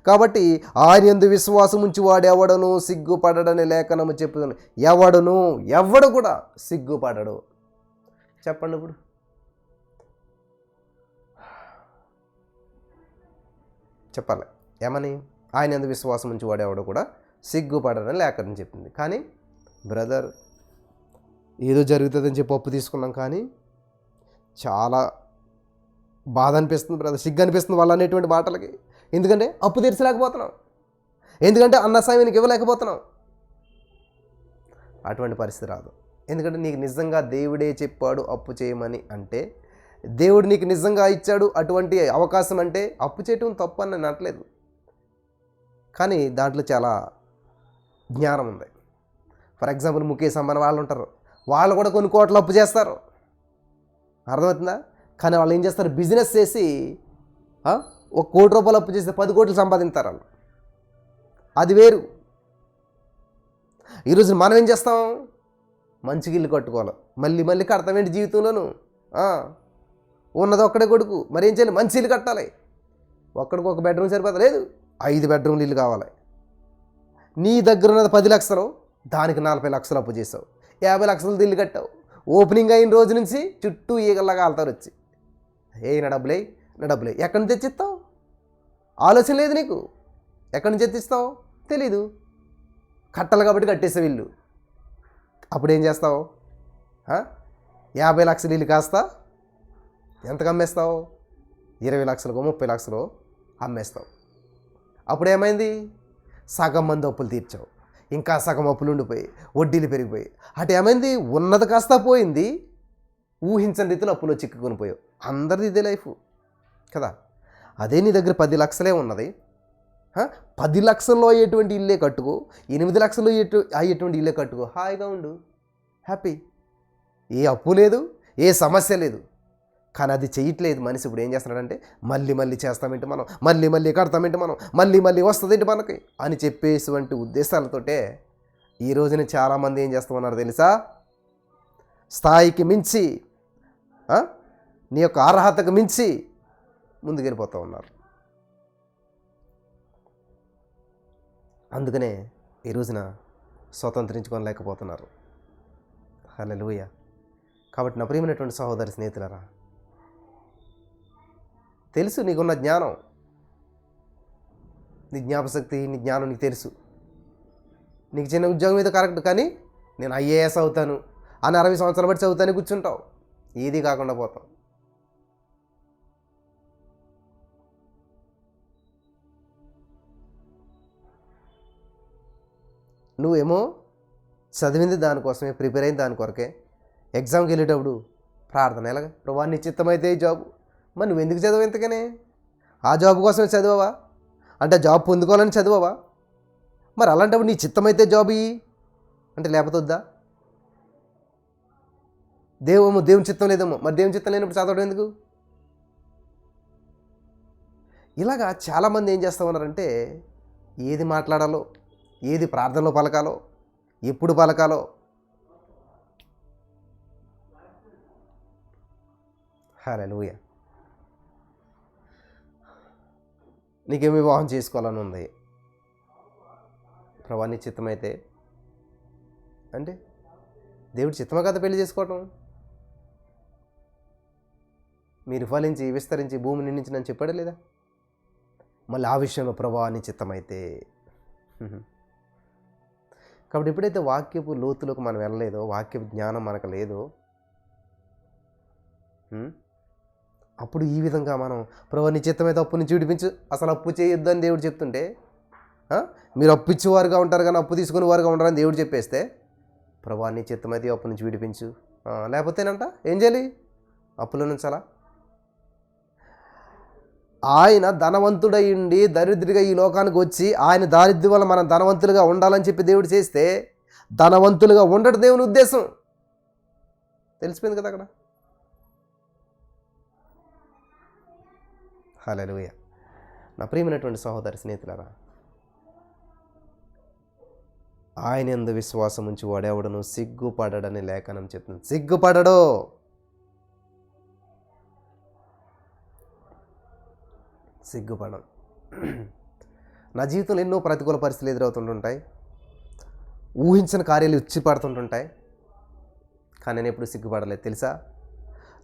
కాబట్టి ఆయన యందు విశ్వాసం ఉంచి వాడెవడను సిగ్గుపడడని లేఖనము చెప్పుతుంది. ఎవడు కూడా సిగ్గుపడడు. చెప్పండి ఇప్పుడు. చెప్పాలి ఏమని? ఆయన యందు విశ్వాసం ఉంచి వాడేవాడు కూడా సిగ్గుపడడని లేఖనం చెప్పింది. కానీ బ్రదర్, ఏదో జరుగుతుందని చెప్పి అప్పు తీసుకున్నాం, కానీ చాలా బాధ అనిపిస్తుంది బ్రదర్, సిగ్గు అనిపిస్తుంది వాళ్ళు అనేటువంటి మాటలకి. ఎందుకంటే అప్పు తీర్చలేకపోతున్నాం, ఎందుకంటే అన్న సమయానికి ఇవ్వలేకపోతున్నాం. అటువంటి పరిస్థితి రాదు. ఎందుకంటే నీకు నిజంగా దేవుడే చెప్పాడు అప్పు చేయమని అంటే, దేవుడు నీకు నిజంగా ఇచ్చాడు అటువంటి అవకాశం అంటే, అప్పు చేయటం తప్పు అని నేను అనట్లేదు, కానీ దాంట్లో చాలా జ్ఞానం ఉంది. ఫర్ ఎగ్జాంపుల్ ముఖేష్ అంబానీ వాళ్ళు ఉంటారు, వాళ్ళు కూడా కొన్ని కోట్లు అప్పు చేస్తారు, అర్థమవుతుందా? కానీ వాళ్ళు ఏం చేస్తారు, బిజినెస్ చేసి 1 కోటి రూపాయలు అప్పు చేస్తే 10 కోట్లు సంపాదిస్తారు వాళ్ళు. అది వేరు. ఈరోజు మనం ఏం చేస్తాం, మంచిగా ఇల్లు కట్టుకోవాలి, మళ్ళీ కడతామేంటి జీవితంలోనూ? ఉన్నది ఒక్కడే కొడుకు, మరి ఏం చేయాలి, మంచి ఇల్లు కట్టాలి. ఒక్కడికి 1 బెడ్రూమ్ సరిపోతా, లేదు 5 బెడ్రూమ్లు ఇల్లు కావాలి. నీ దగ్గర ఉన్నది 10 లక్షలు, దానికి 40 లక్షలు అప్పు చేసావు, 50 లక్షలది ఇల్లు కట్టావు. ఓపెనింగ్ అయిన రోజు నుంచి చుట్టూ ఈగల్లాగా ఆళ్తారు వచ్చి, నా డబ్బులే ఎక్కడి నుంచి తెచ్చిస్తావు? ఆలోచన లేదు నీకు. ఎక్కడి నుంచి తెచ్చిస్తావు తెలీదు. కట్టాలి కాబట్టి కట్టేసావు ఇల్లు. అప్పుడు ఏం చేస్తావు? 50 లక్షలు ఇల్లు కాస్త ఎంతకు అమ్మేస్తావు? 20 లక్షలకు 30 లక్షలు అమ్మేస్తావు. అప్పుడు ఏమైంది? సగం మంది అప్పులు తీర్చావు, ఇంకా సగం అప్పులు ఉండిపోయి వడ్డీలు పెరిగిపోయి అటు ఏమైంది? ఉన్నది కాస్త పోయింది, ఊహించని రీతిలో అప్పులో చిక్కుకొని పోయావు. అందరిది ఇదే లైఫ్ కదా. అదే నీ దగ్గర 10 లక్షలే ఉన్నది, 10 లక్షల్లో అయ్యేటువంటి ఇల్లే కట్టుకో, 8 లక్షలు అయ్యేటువంటి ఇల్లే కట్టుకో, హాయిగా ఉండు, హ్యాపీ, ఏ అప్పు లేదు, ఏ సమస్య లేదు. కానీ అది చేయట్లేదు మనిషి. ఇప్పుడు ఏం చేస్తున్నాడంటే మళ్ళీ మళ్ళీ చేస్తామేంటి మనం, మళ్ళీ మళ్ళీ కడతామేంటి మనం, మళ్ళీ మళ్ళీ వస్తుందేంటి మనకి అని చెప్పేటువంటి ఉద్దేశాలతోటే ఈ రోజున చాలామంది ఏం చేస్తామన్నారు తెలుసా? స్థాయికి మించి, నీ యొక్క అర్హతకు మించి ముందుకెళ్ళిపోతూ ఉన్నారు. అందుకనే ఈ రోజున స్వతంత్రించుకోలేకపోతున్నారు. హల్లెలూయా. కాబట్టి నా ప్రియమైనటువంటి సహోదరి స్నేహితులారా, తెలుసు నీకున్న జ్ఞానం, నీ జ్ఞాపశక్తి, నీ జ్ఞానం నీకు తెలుసు. నీకు చిన్న ఉద్యోగం ఏదో కరెక్ట్, కానీ నేను ఐఏఎస్ అవుతాను అని 60 సంవత్సరాలు బట్టి చదువుతానే కూర్చుంటావు, ఏది కాకుండా పోతావు. నువ్వేమో చదివింది దానికోసమే, ప్రిపేర్ అయిన దాని కొరకే. ఎగ్జామ్కి వెళ్ళేటప్పుడు ప్రార్థన ఎలాగా? ప్రభా నీ చిత్తమైతే ఈ జాబ్. మరి నువ్వు ఎందుకు చదవవు ఎంతకనే? ఆ జాబ్ కోసమే చదివావా? అంటే జాబ్ పొందుకోవాలని చదివావా? మరి అలాంటప్పుడు నీ చిత్తమైతే జాబ్ ఇయ్యి అంటే లేకపోతే వద్దా? దేవుని చిత్తం లేదేమో, మరి దేవుని చిత్తం లేనప్పుడు చదవడం ఎందుకు? ఇలాగా చాలామంది ఏం చేస్తూ ఉన్నారంటే ఏది మాట్లాడాలో, ఏది ప్రార్థనలో పలకాలో, ఎప్పుడు పలకాలో, హల్లెలూయా. నీకేం వివాహం చేసుకోవాలని ఉంది, ప్రభా నీ చిత్తమైతే అంటే దేవుడి చిత్తమే కదా పెళ్లి చేసుకోవటం. మీరు ఫలించి విస్తరించి భూమి నిండించినని చెప్పాడా లేదా? మళ్ళీ ఆ విషయంలో ప్రభా నీ చిత్తమైతే. కాబట్టి ఎప్పుడైతే వాక్యపు లోతులకు మనం వెళ్ళలేదో, వాక్యపు జ్ఞానం మనకు లేదో, అప్పుడు ఈ విధంగా మనం ప్రభు నీ చిత్తమైతే అప్పు నుంచి విడిపించు, అసలు అప్పు చేయొద్దు అని దేవుడు చెప్తుంటే, మీరు అప్పు ఇచ్చేవారుగా ఉంటారు కానీ అప్పు తీసుకునే వారుగా ఉంటారని దేవుడు చెప్పేస్తే, ప్రభు నీ చిత్తమైతే అప్పు నుంచి విడిపించు, లేకపోతేనంట ఏం చేయాలి? అప్పులో నుంచాలా? ఆయన ధనవంతుడై ఉండి దరిద్రుడిగా ఈ లోకానికి వచ్చి ఆయన దారిద్ర్యం వల్ల మనం ధనవంతులుగా ఉండాలని చెప్పి దేవుడు చేస్తే, ధనవంతులుగా ఉండడం దేవుని ఉద్దేశం. తెలిసిపోయింది కదా అక్కడ. హల్లెలూయా. నా ప్రియమైనటువంటి సహోదరి స్నేహితులారా, ఆయన యందు విశ్వాసం ఉంచి వాడెవడను సిగ్గుపడడని లేఖనం చెప్తుంది. సిగ్గుపడడు. సిగ్గుపడం. నా జీవితంలో ఎన్నో ప్రతికూల పరిస్థితులు ఎదురవుతుంటుంటాయి, ఊహించిన కార్యాలు వచ్చి పడుతుంటుంటాయి, కానీ నేను ఎప్పుడు సిగ్గుపడలేదు తెలుసా?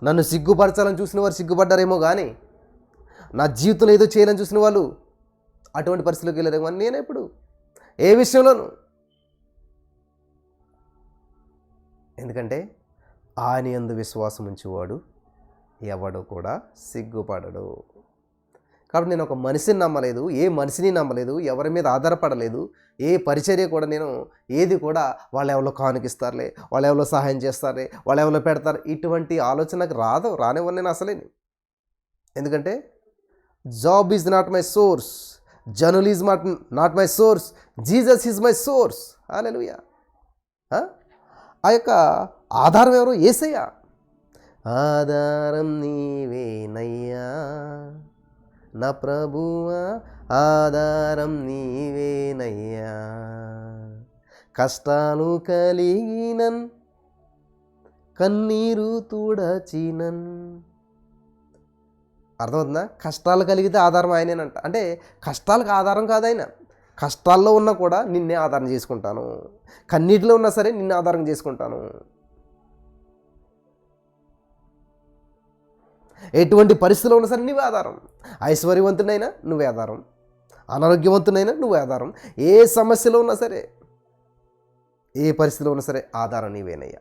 నన్ను సిగ్గుపరచాలని చూసిన వారు సిగ్గుపడ్డారేమో కానీ నా జీవితంలో ఏదో చేయాలని చూసిన వాళ్ళు అటువంటి పరిస్థితుల్లోకి వెళ్ళారేమో అని నేను ఎప్పుడు ఏ విషయంలోనూ. ఎందుకంటే ఆయన యందు విశ్వాసం ఉంచేవాడు ఎవడు కూడా సిగ్గుపడడు. కాబట్టి నేను ఒక మనిషిని నమ్మలేదు, ఏ మనిషిని నమ్మలేదు, ఎవరి మీద ఆధారపడలేదు, ఏ పరిచర్య కూడా నేను ఏది కూడా వాళ్ళు ఎవరో కానుకిస్తారులే, వాళ్ళు ఎవరో సహాయం చేస్తారులే, వాళ్ళు ఎవరో పెడతారు, ఇటువంటి ఆలోచనకు రానివ్వను నేను అసలే. ఎందుకంటే job is not my source, journal is not my source, Jesus is my source. Hallelujah. ఆ యొక్క ఆధారం ఎవరు? యేసయ్య. ఆధారం నీవేనయ్యా నా ప్రభువా, ఆధారం నీవేనయ్యా, కష్టాలు కలిగినన్ కన్నీరు తుడచినన్. అర్థమవుతుందా? కష్టాలు కలిగితే ఆధారం ఆయనేనంట. అంటే కష్టాలకు ఆధారం కాదు ఆయన. కష్టాల్లో ఉన్నా కూడా నిన్నే ఆధారం చేసుకుంటాను, కన్నీటిలో ఉన్నా సరే నిన్నే ఆధారం చేసుకుంటాను. ఎటువంటి పరిస్థితిలో ఉన్నా సరే నువ్వే ఆధారం. ఐశ్వర్యవంతుడైనా నువ్వే ఆధారం, అనారోగ్యవంతుడైనా నువ్వే ఆధారం. ఏ సమస్యలో ఉన్నా సరే ఏ పరిస్థితిలో ఉన్నా సరే ఆధారం నీవేనయ్యా.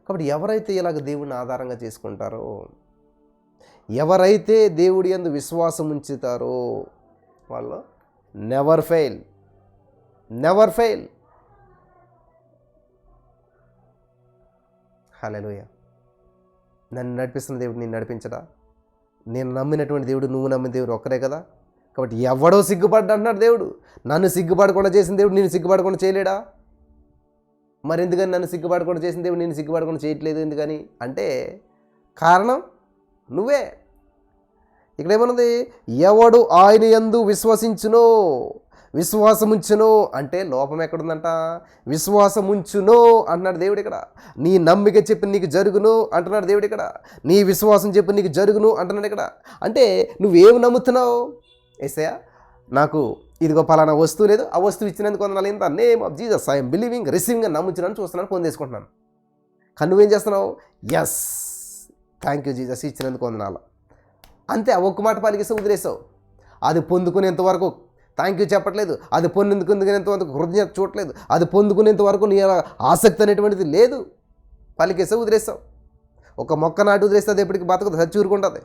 కాబట్టి ఎవరైతే ఇలాగ దేవుడిని ఆధారంగా చేసుకుంటారో, ఎవరైతే దేవుడి యందు విశ్వాసం ఉంచుతారో వాళ్ళు నెవర్ ఫెయిల్, నెవర్ ఫెయిల్. హల్లెలూయా. నన్ను నడిపిస్తున్న దేవుడు నేను నడిపించడా? నేను నమ్మినటువంటి దేవుడు, నువ్వు నమ్మిన దేవుడు ఒక్కరే కదా. కాబట్టి ఎవడో సిగ్గుపడ్డా అంటున్నాడు దేవుడు. నన్ను సిగ్గుపడకుండా చేసిన దేవుడు నేను సిగ్గుపడకుండా చేయలేడా? మరి ఎందుకని నన్ను సిగ్గుపడకుండా చేసిన దేవుడు నేను సిగ్గుపడకుండా చేయట్లేదు ఎందుకని అంటే కారణం నువ్వే. ఇక్కడ ఏమన్నది? ఎవడు ఆయన యందు విశ్వసించునో, విశ్వాసముంచును అంటే లోపం ఎక్కడుందంట? విశ్వాసముంచును అంటున్నాడు దేవుడు ఇక్కడ. నీ నమ్మిక చెప్పి నీకు జరుగును అంటున్నాడు దేవుడు ఇక్కడ. నీ విశ్వాసం చెప్పి నీకు జరుగును అంటున్నాడు ఇక్కడ. అంటే నువ్వేమి నమ్ముతున్నావు? యేసయ్యా నాకు ఇదిగో పలానా వస్తువు లేదు, ఆ వస్తువు ఇచ్చినందుకు వందనాలు, ఇంత name of Jesus I'm believing receiving అని నమ్ముతున్నాను, చూస్తున్నాను, పొందేసుకుంటున్నాను. కానీ నువ్వేం చేస్తున్నావు? ఎస్ థ్యాంక్ యూ జీసస్ ఇచ్చినందుకు వందనాలు అంతే. ఆ ఒక్క మాట పలికిస్తే వదిలేసావు. అది పొందుకునేంతవరకు థ్యాంక్ యూ చెప్పట్లేదు, అది పొందుకునేంతవరకు కృతజ్ఞత చూడట్లేదు, అది పొందుకునేంతవరకు నీ ఆసక్తి అనేటువంటిది లేదు. పలికేసావు, వదిలేస్తావు. ఒక మొక్క నాటి వదిలేస్తే అది ఎప్పటికి బతకదు, చచ్చి ఊరుకుంటుంది.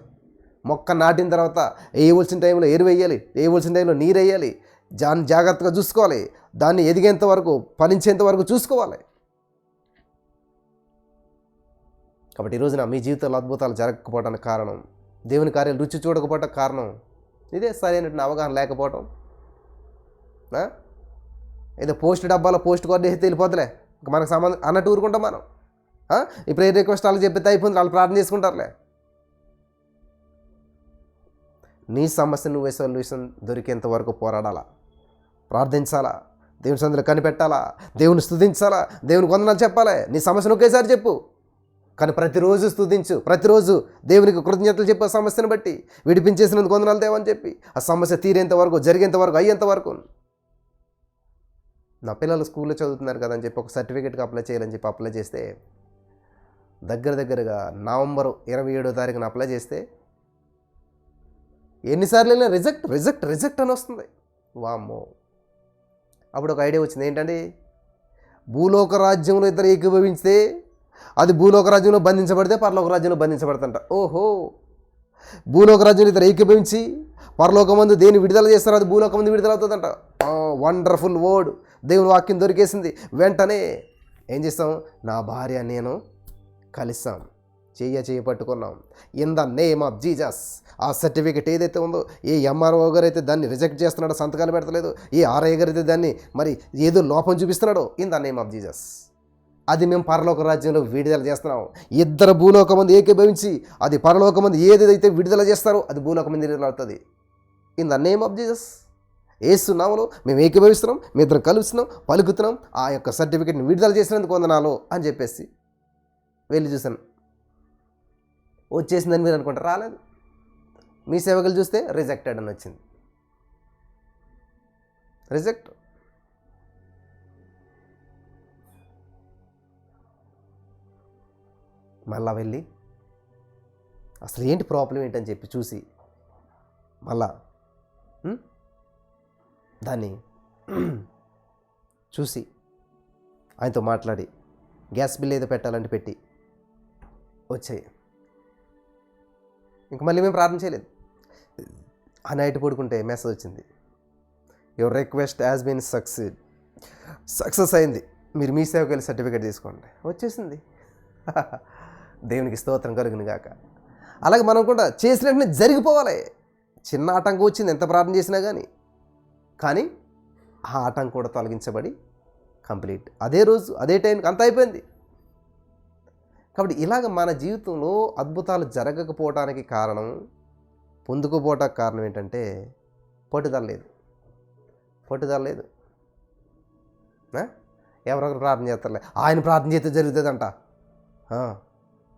మొక్క నాటిన తర్వాత వేయవలసిన టైంలో ఎరువు వేయాలి, వేయవలసిన టైంలో నీరు వేయాలి, దాన్ని జాగ్రత్తగా చూసుకోవాలి, దాన్ని ఎదిగేంత వరకు ఫలించేంత వరకు చూసుకోవాలి. కాబట్టి ఈరోజున మీ జీవితంలో అద్భుతాలు జరగకపోవడానికి కారణం, దేవుని కార్యాలు రుచి చూడకపోవడానికి కారణం ఇదే, సరైనటువంటి అవగాహన లేకపోవటం. ఏదో పోస్ట్ డబ్బాలో పోస్ట్ కార్డు వేస్తే వెళ్ళిపోతులే, మనకు సంబంధం అన్నట్టు ఊరుకుంటాం మనం. ఈ ప్రేయర్ రిక్వెస్ట్ వాళ్ళకి చెప్పితే అయిపోయింది, వాళ్ళు ప్రార్థన చేసుకుంటారులే. నీ సమస్య నువ్వే సొల్యూషన్ దొరికేంత వరకు పోరాడాలా, ప్రార్థించాలా, దేవుని సందులో కనిపెట్టాలా, దేవుని స్తుతించాలా, దేవునికి వందనాలు చెప్పాలి. నీ సమస్యను ఒకేసారి చెప్పు, కానీ ప్రతిరోజు స్తుతించు, ప్రతిరోజు దేవునికి కృతజ్ఞతలు చెప్పు. ఆ సమస్యను బట్టి విడిపించేసినందుకు వందనాలు దేవని చెప్పి ఆ సమస్య తీరేంత వరకు, జరిగేంత వరకు, అయ్యేంత వరకు. నా పిల్లలు స్కూల్లో చదువుతున్నారు కదా అని చెప్పి ఒక సర్టిఫికేట్కి అప్లై చేయాలని చెప్పి అప్లై చేస్తే దగ్గరగా నవంబర్ 27వ తారీఖున అప్లై చేస్తే ఎన్నిసార్లు వెళ్ళినా రిజెక్ట్ రిజెక్ట్ రిజెక్ట్ అని వస్తుంది. వామ్మో. అప్పుడు ఒక ఐడియా వచ్చింది. ఏంటండి? భూలోక రాజ్యంలో ఇద్దరు ఏకీభవించితే అది భూలోక రాజ్యంలో బంధించబడితే పరలోక రాజ్యంలో బంధించబడతంట. ఓహో, భూలోక రాజ్యంలో ఇద్దరు ఏకీభవించి పరలోకమందు దేని విడుదల చేస్తారో అది భూలోకమందు విడుదల అవుతుందంట. వండర్ఫుల్ వర్డ్, దేవుని వాక్యం దొరికేసింది. వెంటనే ఏం చేస్తాం? నా భార్య నేను కలిసాం, చెయ్య పట్టుకున్నాం. In the name of Jesus. ఆ సర్టిఫికెట్ ఏదైతే ఉందో, ఏ ఎంఆర్ఓ గారు అయితే దాన్ని రిజెక్ట్ చేస్తున్నాడో, సంతకాలు పెడతలేదు, ఏ ఆర్ఐ గారు అయితే దాన్ని మరి ఏదో లోపం చూపిస్తున్నాడో, in the name of Jesus అది మేము పరలోక రాజ్యంలో విడుదల చేస్తున్నాం. ఇద్దరు భూలోకమంది ఏకీభవించి అది పరలోకమంది ఏదైతే విడుదల చేస్తారో అది భూలోకమంది విడుదల అవుతుంది. In the name of Jesus. యేసు నామములో మేము ఏకీభవిస్తున్నాం, మీ ఇద్దరం కలుస్తున్నాం, పలుకుతున్నాం, ఆ యొక్క సర్టిఫికెట్ని విడుదల చేసినందుకు వందనాలు అని చెప్పేసి వెళ్ళి చూశాను. వచ్చేసిందని మీరు అనుకుంటారు, రాలేదు. మీ సేవకులు చూస్తే రిజెక్టెడ్ అని వచ్చింది. రిజెక్ట్. మళ్ళా వెళ్ళి అసలు ఏంటి ప్రాబ్లం ఏంటని చెప్పి చూసి మళ్ళా దాన్ని చూసి ఆయనతో మాట్లాడి గ్యాస్ బిల్ ఏదో పెట్టాలంటే పెట్టి వచ్చాయి. ఇంక మళ్ళీ మేము ప్రార్థన చేయలేదు. ఆ నైట్ పడుకుంటే మెసేజ్ వచ్చింది, your request has been success అయింది, మీరు మీ సేవకి వెళ్ళి సర్టిఫికేట్ తీసుకోండి. వచ్చేసింది. దేవునికి స్తోత్రం కలుగును గాక. అలాగే మనం కూడా చేసినట్టునే జరిగిపోవాలి. చిన్న ఆటంకం వచ్చింది ఎంత ప్రార్థన చేసినా కానీ ఆ ఆటంకం కూడా తొలగించబడి కంప్లీట్ అదే రోజు అదే టైంకి అంత అయిపోయింది. కాబట్టి ఇలాగ మన జీవితంలో అద్భుతాలు జరగకపోవడానికి కారణం, పొందుకోపోవటానికి కారణం ఏంటంటే పట్టుదల లేదు. ఎవరొకరు ప్రార్థన చేస్తారులే, ఆయన ప్రార్థన చేస్తే జరుగుతుందంట.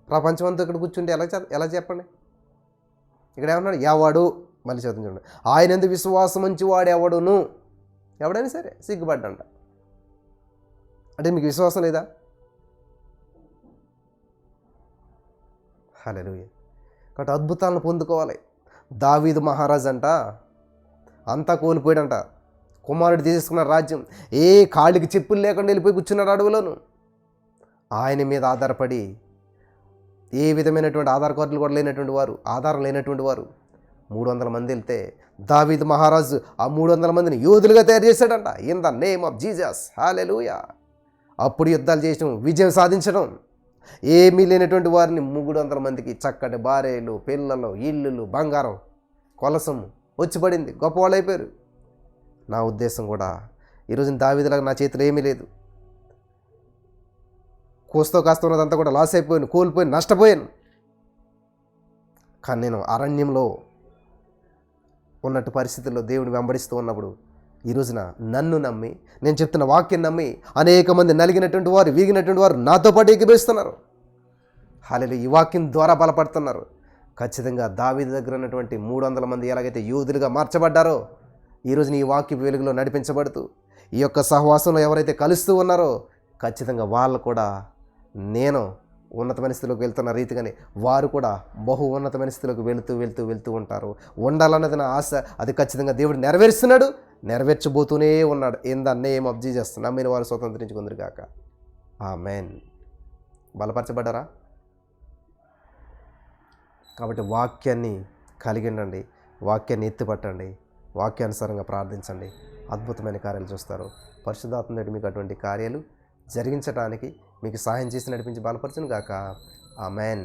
ప్రపంచం అంతా ఇక్కడ కూర్చుంటే ఎలా చెప్పండి? ఇక్కడ ఏమన్నాడు? ఎవడు, మళ్ళీ చదువు చూడండి, ఆయన ఎందుకు విశ్వాసం మంచి వాడు ఎవడును, ఎవడైనా సరే సిగ్గుపడ్డంట. అంటే మీకు విశ్వాసం లేదా? హల్లెలూయా. కాబట్టి అద్భుతాలను పొందుకోవాలి. దావీదు మహారాజు అంట అంతా కోల్పోయాడంట. కుమారుడు తీసేసుకున్న రాజ్యం. ఏ కాళ్ళకి చెప్పులు లేకుండా వెళ్ళిపోయి కూర్చున్నాడు అడవులోను. ఆయన మీద ఆధారపడి ఏ విధమైనటువంటి ఆధార్ కార్డులు కూడా లేనటువంటి వారు, ఆధారం లేనటువంటి వారు 300 మంది వెళ్తే దావీదు మహారాజు ఆ 300 మందిని యోధులుగా తయారు చేశాడంట. In the name of Jesus, hallelujah. అప్పుడు యుద్ధాలు చేయడం, విజయం సాధించడం. ఏమీ లేనటువంటి వారిని 300 మందికి చక్కటి భార్యలు, పిల్లలు, ఇల్లులు, బంగారం, కొలసము వచ్చి పడింది. గొప్పవాళ్ళు అయిపోయారు. నా ఉద్దేశం కూడా ఈరోజు దావీదులాగా నా చేతిలో ఏమీ లేదు. కోస్తో కాస్త ఉన్నదంతా కూడా లాస్ అయిపోయాను, కోల్పోయాను, నష్టపోయాను. కానీ నేను అరణ్యంలో ఉన్నట్టు పరిస్థితుల్లో దేవుని వెంబడిస్తూ ఉన్నప్పుడు ఈ రోజున నన్ను నమ్మి, నేను చెప్తున్న వాక్యం నమ్మి అనేక మంది నలిగినటువంటి వారు, వీగినటువంటి వారు నాతో పాటు ఎగిరిస్తున్నారు. హల్లెలూయా. ఈ వాక్యం ద్వారా బలపడుతున్నారు. ఖచ్చితంగా దావీదు దగ్గర ఉన్నటువంటి 300 మంది ఎలాగైతే యోధులుగా మార్చబడ్డారో, ఈరోజు ఈ వాక్య వెలుగులో నడిపించబడుతూ ఈ యొక్క సహవాసంలో ఎవరైతే కలుస్తూ ఉన్నారో ఖచ్చితంగా వాళ్ళు కూడా నేను ఉన్నతమైన స్థితిలోకి వెళ్తున్న రీతిగానే వారు కూడా బహు ఉన్నతమైన స్థితిలోకి వెళ్తూ ఉంటారు. ఉండాలన్నది నా ఆశ. అది ఖచ్చితంగా దేవుడు నెరవేరుస్తున్నాడు, నెరవేర్చబోతూనే ఉన్నాడు. In the name of Jesus. నమ్మిన వారు స్వతంత్రించుకుందరు గాక. ఆమేన్. బలపరచబడ్డారా? కాబట్టి వాక్యాన్ని కలిగి ఉండండి, వాక్యాన్ని ఎత్తిపట్టండి, వాక్యానుసారంగా ప్రార్థించండి. అద్భుతమైన కార్యాలు చూస్తారు. పరిశుద్ధాత్మ నుండి మీకు అటువంటి కార్యాలు జరిగించడానికి మీకు సహాయం చేసి నడిపించి బలపరచును గాక. ఆమేన్.